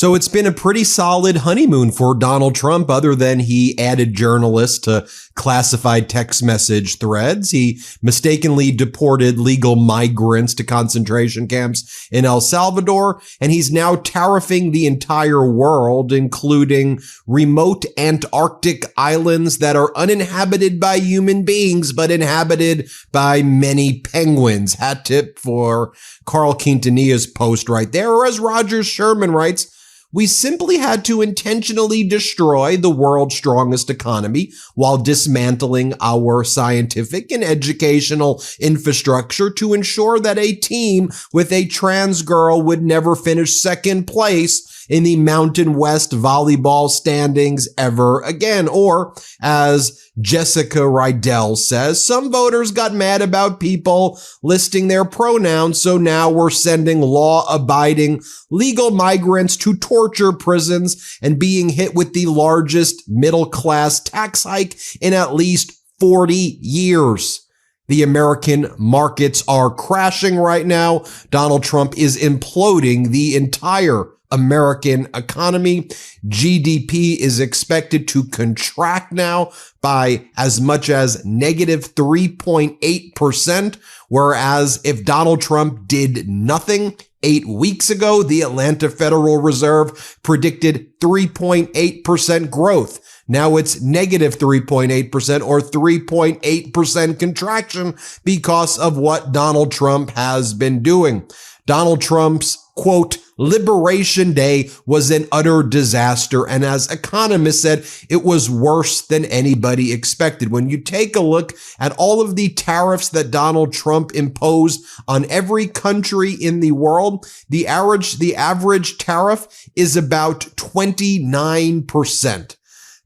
So it's been a pretty solid honeymoon for Donald Trump, other than he added journalists to classified text message threads. He mistakenly deported legal migrants to concentration camps in El Salvador, and he's now tariffing the entire world, including remote Antarctic islands that are uninhabited by human beings, but inhabited by many penguins. Hat tip for Carl Quintanilla's post right there. Or as Roger Sherman writes, we simply had to intentionally destroy the world's strongest economy while dismantling our scientific and educational infrastructure to ensure that a team with a trans girl would never finish second place in the Mountain West volleyball standings ever again. Or, as Jessica Rydell says, some voters got mad about people listing their pronouns, so now we're sending law-abiding legal migrants to torture prisons and being hit with the largest middle-class tax hike in at least 40 years. The American markets are crashing right now. Donald Trump is imploding the entire American economy. GDP is expected to contract now by as much as negative 3.8%, whereas if Donald Trump did nothing 8 weeks ago, the Atlanta Federal Reserve predicted 3.8% growth. Now it's negative 3.8% or 3.8% contraction because of what Donald Trump has been doing. Donald Trump's, quote, Liberation Day was an utter disaster, and as economists said, it was worse than anybody expected. When you take a look at all of the tariffs that Donald Trump imposed on every country in the world, the average tariff is about 29%.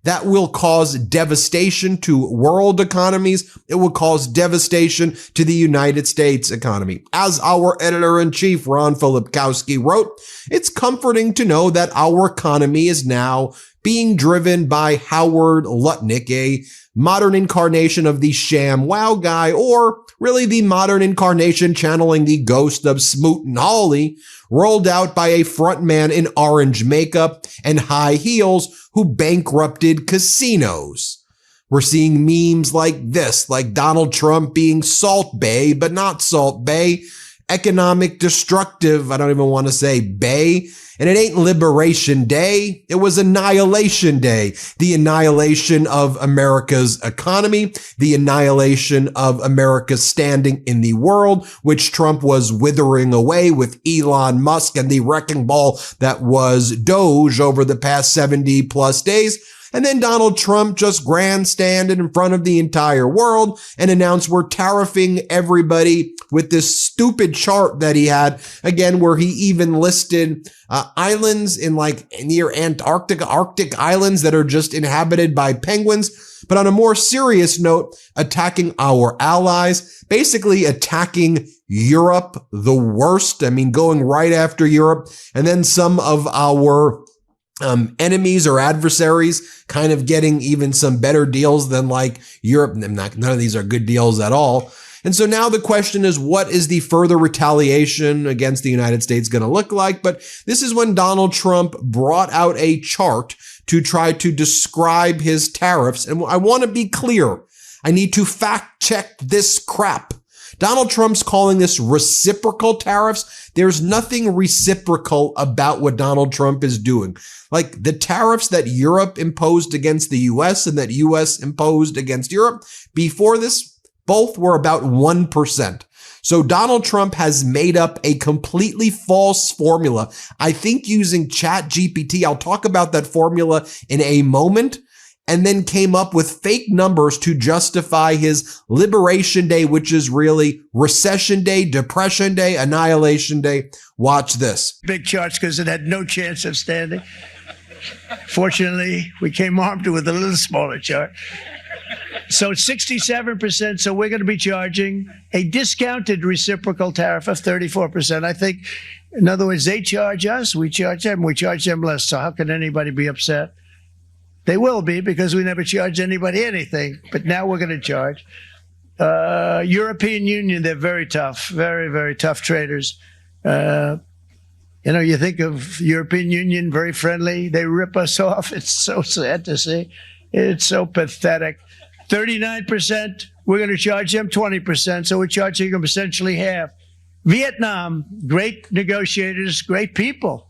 That will cause devastation to world economies. It will cause devastation to the United States economy. As our editor-in-chief, Ron Filipkowski, wrote, it's comforting to know that our economy is now being driven by Howard Lutnick, a modern incarnation of the sham wow guy, or really the modern incarnation channeling the ghost of Smoot and Hawley, rolled out by a frontman in orange makeup and high heels who bankrupted casinos. We're seeing memes like this, like Donald Trump being Salt Bay, but not Salt Bay, economic destructive, I don't even want to say Bay. And it ain't Liberation Day. It was Annihilation Day. The annihilation of America's economy, the annihilation of America's standing in the world, which Trump was withering away with Elon Musk and the wrecking ball that was Doge over the past 70 plus days. And then Donald Trump just grandstanded in front of the entire world and announced we're tariffing everybody with this stupid chart that he had, again, where he even listed islands in like near Antarctica, Arctic islands that are just inhabited by penguins. But on a more serious note, attacking our allies, basically attacking Europe the worst. I mean, going right after Europe, and then some of our enemies or adversaries kind of getting even some better deals than like Europe. None of these are good deals at all. And so now the question is, what is the further retaliation against the United States going to look like? But this is when Donald Trump brought out a chart to try to describe his tariffs. And I want to be clear. I need to fact check this crap. Donald Trump's calling this reciprocal tariffs. There's nothing reciprocal about what Donald Trump is doing. Like the tariffs that Europe imposed against the US and that US imposed against Europe before this, both were about 1%. So Donald Trump has made up a completely false formula. I think using ChatGPT, I'll talk about that formula in a moment, and then came up with fake numbers to justify his Liberation Day, which is really Recession Day, Depression Day, Annihilation Day. Watch this. Big charts because it had no chance of standing. Fortunately, we came armed with a little smaller chart. So it's 67%, so we're going to be charging a discounted reciprocal tariff of 34%. I think, in other words, they charge us, we charge them less. So how can anybody be upset? They will be, because we never charge anybody anything, but now we're going to charge. European Union, they're very tough, very, very tough traders. You know, you think of European Union, very friendly. They rip us off. It's so sad to see. It's so pathetic. 39%, we're going to charge them 20%, so we're charging them essentially half. Vietnam, great negotiators, great people.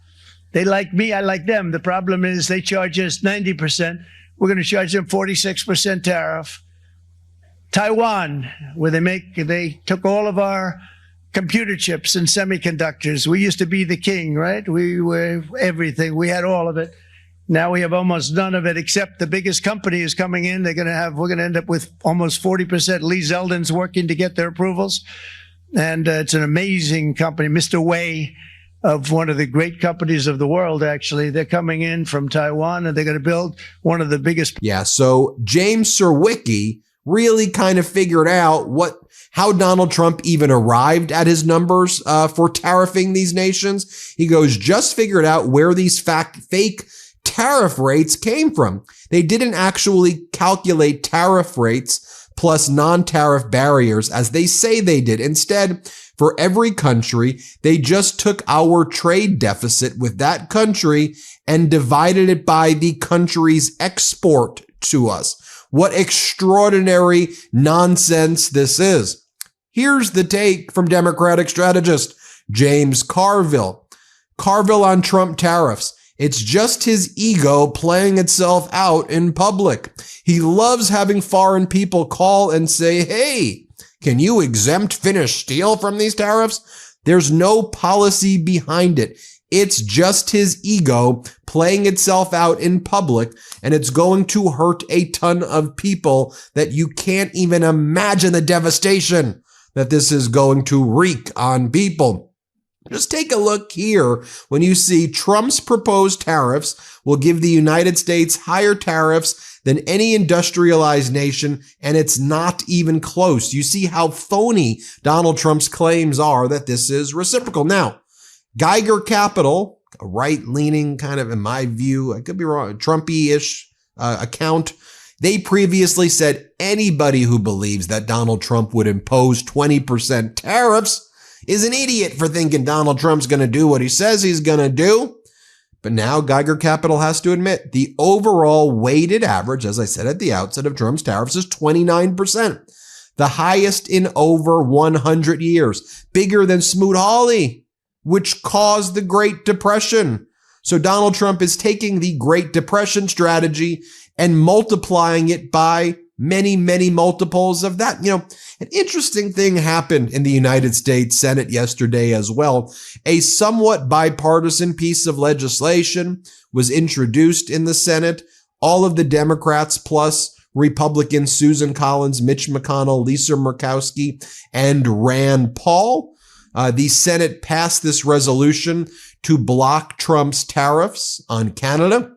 They like me, I like them. The problem is they charge us 90%. We're going to charge them 46% tariff. Taiwan, where they took all of our computer chips and semiconductors. We used to be the king, right? We were everything. We had all of it. Now we have almost none of it, except the biggest company is coming in. We're going to end up with almost 40%. Lee Zeldin's working to get their approvals. And it's an amazing company. Mr. Wei, of one of the great companies of the world, actually, they're coming in from Taiwan, and they're going to build one of the biggest. Yeah, so James Surowiecki really kind of figured out how Donald Trump even arrived at his numbers for tariffing these nations. He goes, just figured out where these fake tariff rates came from. They didn't actually calculate tariff rates plus non-tariff barriers as they say they did. Instead, for every country, they just took our trade deficit with that country and divided it by the country's export to us. What extraordinary nonsense this is. Here's the take from Democratic strategist James Carville. Carville on Trump tariffs. It's just his ego playing itself out in public. He loves having foreign people call and say, hey, can you exempt Finnish steel from these tariffs? There's no policy behind it. It's just his ego playing itself out in public, and it's going to hurt a ton of people that you can't even imagine the devastation that this is going to wreak on people. Just take a look here when you see Trump's proposed tariffs will give the United States higher tariffs than any industrialized nation, and it's not even close. You see how phony Donald Trump's claims are that this is reciprocal. Now, Geiger Capital, a right-leaning kind of, in my view, I could be wrong, Trumpy-ish account, they previously said anybody who believes that Donald Trump would impose 20% tariffs is an idiot for thinking Donald Trump's going to do what he says he's going to do. But now Geiger Capital has to admit the overall weighted average, as I said at the outset, of Trump's tariffs is 29%, the highest in over 100 years, bigger than Smoot-Hawley, which caused the Great Depression. So Donald Trump is taking the Great Depression strategy and multiplying it by many, many multiples of that. You know, an interesting thing happened in the United States Senate yesterday as well. A somewhat bipartisan piece of legislation was introduced in the Senate. All of the Democrats plus Republicans, Susan Collins, Mitch McConnell, Lisa Murkowski, and Rand Paul. The Senate passed this resolution to block Trump's tariffs on Canada.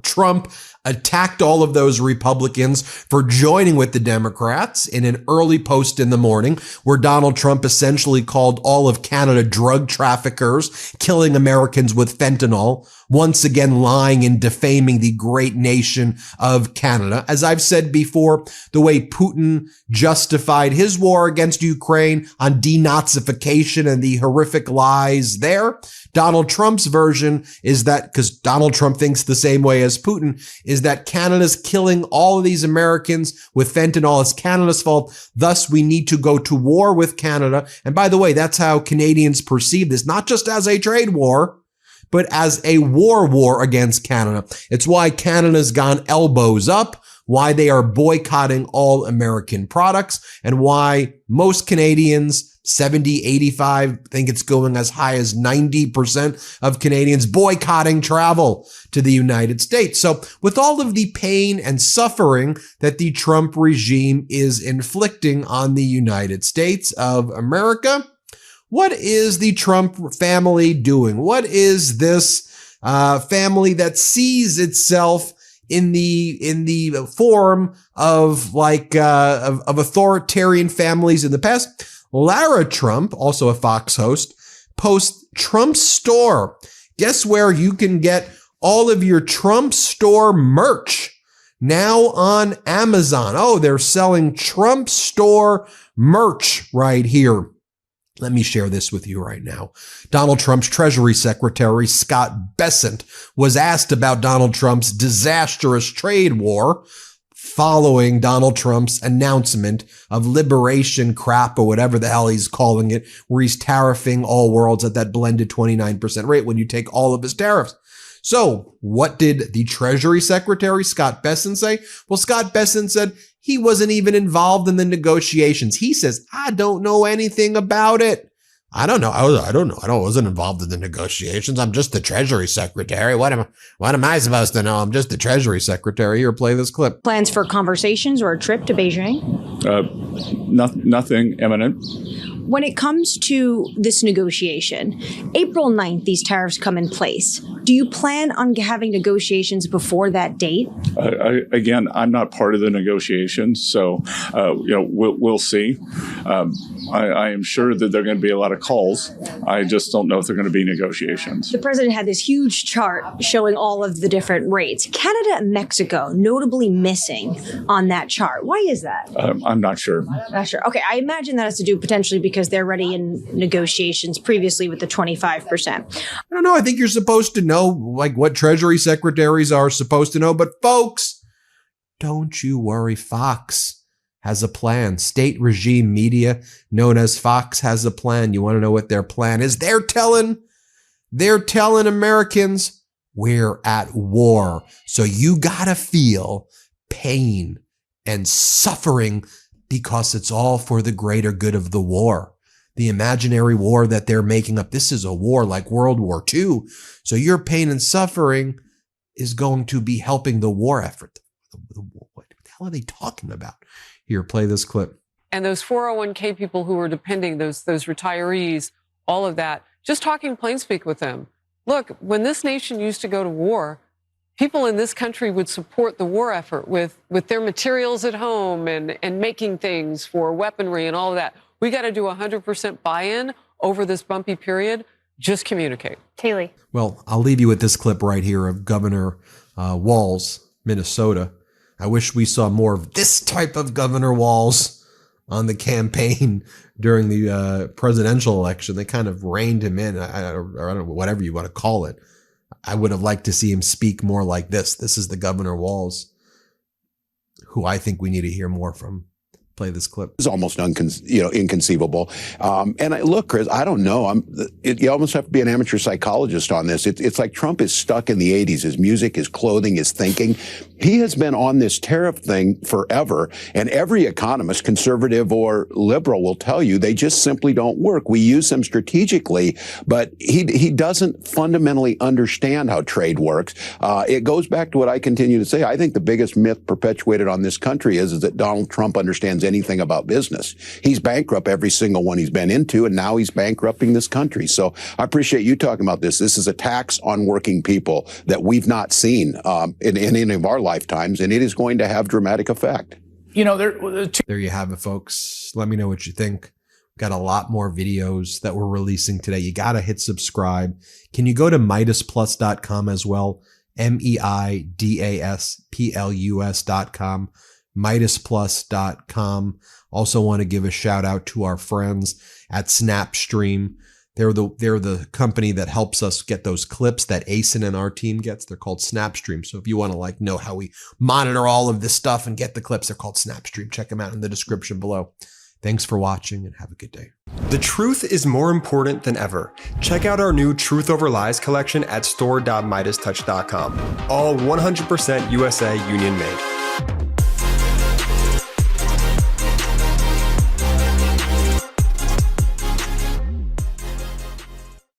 Trump attacked all of those Republicans for joining with the Democrats in an early post in the morning where Donald Trump essentially called all of Canada drug traffickers, killing Americans with fentanyl, once again lying and defaming the great nation of Canada. As I've said before, the way Putin justified his war against Ukraine on denazification and the horrific lies there, Donald Trump's version is that, because Donald Trump thinks the same way as Putin, is that Canada's killing all of these Americans with fentanyl. It's Canada's fault. Thus, we need to go to war with Canada. And by the way, that's how Canadians perceive this, not just as a trade war, but as a war against Canada. It's why Canada's gone elbows up, why they are boycotting all American products, and why most Canadians, 70, 85, I think it's going as high as 90% of Canadians boycotting travel to the United States. So with all of the pain and suffering that the Trump regime is inflicting on the United States of America, what is the Trump family doing? What is this family that sees itself in the form of of authoritarian families in the past? Lara Trump, also a Fox host, posts Trump Store. Guess where you can get all of your Trump Store merch now on Amazon. Oh, they're selling Trump Store merch right here. Let me share this with you right now. Donald Trump's Treasury Secretary, Scott Bessent, was asked about Donald Trump's disastrous trade war following Donald Trump's announcement of liberation crap or whatever the hell he's calling it, where he's tariffing all worlds at that blended 29% rate when you take all of his tariffs. So what did the Treasury Secretary, Scott Bessent, say? Well, Scott Bessent said he wasn't even involved in the negotiations. He says, I don't know anything about it. I don't know. I wasn't involved in the negotiations. I'm just the Treasury Secretary. What am I supposed to know? I'm just the Treasury Secretary. Here, play this clip. Plans for conversations or a trip to Beijing? Nothing imminent. When it comes to this negotiation, April 9th, these tariffs come in place. Do you plan on having negotiations before that date? Again, I'm not part of the negotiations, so we'll see. I am sure that there are going to be a lot of calls. I just don't know if there are going to be negotiations. The president had this huge chart showing all of the different rates. Canada and Mexico notably missing on that chart. Why is that? I'm not sure. Not sure. Okay, I imagine that has to do potentially because they're already in negotiations previously with the 25%. I don't know. I think you're supposed to know like what Treasury secretaries are supposed to know. But folks, don't you worry. Fox has a plan. State regime media known as Fox has a plan. You want to know what their plan is? They're telling Americans we're at war. So you gotta feel pain and suffering because it's all for the greater good of the war. The imaginary war that they're making up. This is a war like World War II. So your pain and suffering is going to be helping the war effort. What the hell are they talking about? Here, play this clip. And those 401k people who are depending, those retirees, all of that, just talking plain speak with them. Look, when this nation used to go to war, people in this country would support the war effort with their materials at home and making things for weaponry and all of that. We got to do 100% buy-in over this bumpy period. Just communicate. Kaylee. Well, I'll leave you with this clip right here of Governor Walz, Minnesota. I wish we saw more of this type of Governor Walz on the campaign during the presidential election. They kind of reined him in, or I don't know, whatever you want to call it. I would have liked to see him speak more like this. This is the Governor Walz, who I think we need to hear more from. Play this clip. It's almost inconceivable. Look, Chris, I don't know. You almost have to be an amateur psychologist on this. It's like Trump is stuck in the 80s. His music, his clothing, his thinking. He has been on this tariff thing forever. And every economist, conservative or liberal, will tell you they just simply don't work. We use them strategically, but he doesn't fundamentally understand how trade works. It goes back to what I continue to say. I think the biggest myth perpetuated on this country is that Donald Trump understands anything about business. He's bankrupt every single one he's been into, and now he's bankrupting this country. So I appreciate you talking about this. This is a tax on working people that we've not seen in any of our lifetimes, and it is going to have dramatic effect. There you have it, folks. Let me know what you think. Got a lot more videos that we're releasing today. You got to hit subscribe. Can you go to MeidasPlus.com as well? MeidasPlus.com. MeidasPlus.com. Also want to give a shout out to our friends at Snapstream. They're the company that helps us get those clips that Asen and our team gets. They're called Snapstream. So if you want to know how we monitor all of this stuff and get the clips, they're called Snapstream. Check them out in the description below. Thanks for watching and have a good day. The truth is more important than ever. Check out our new Truth Over Lies collection at store.MeidasTouch.com. All 100% USA union made.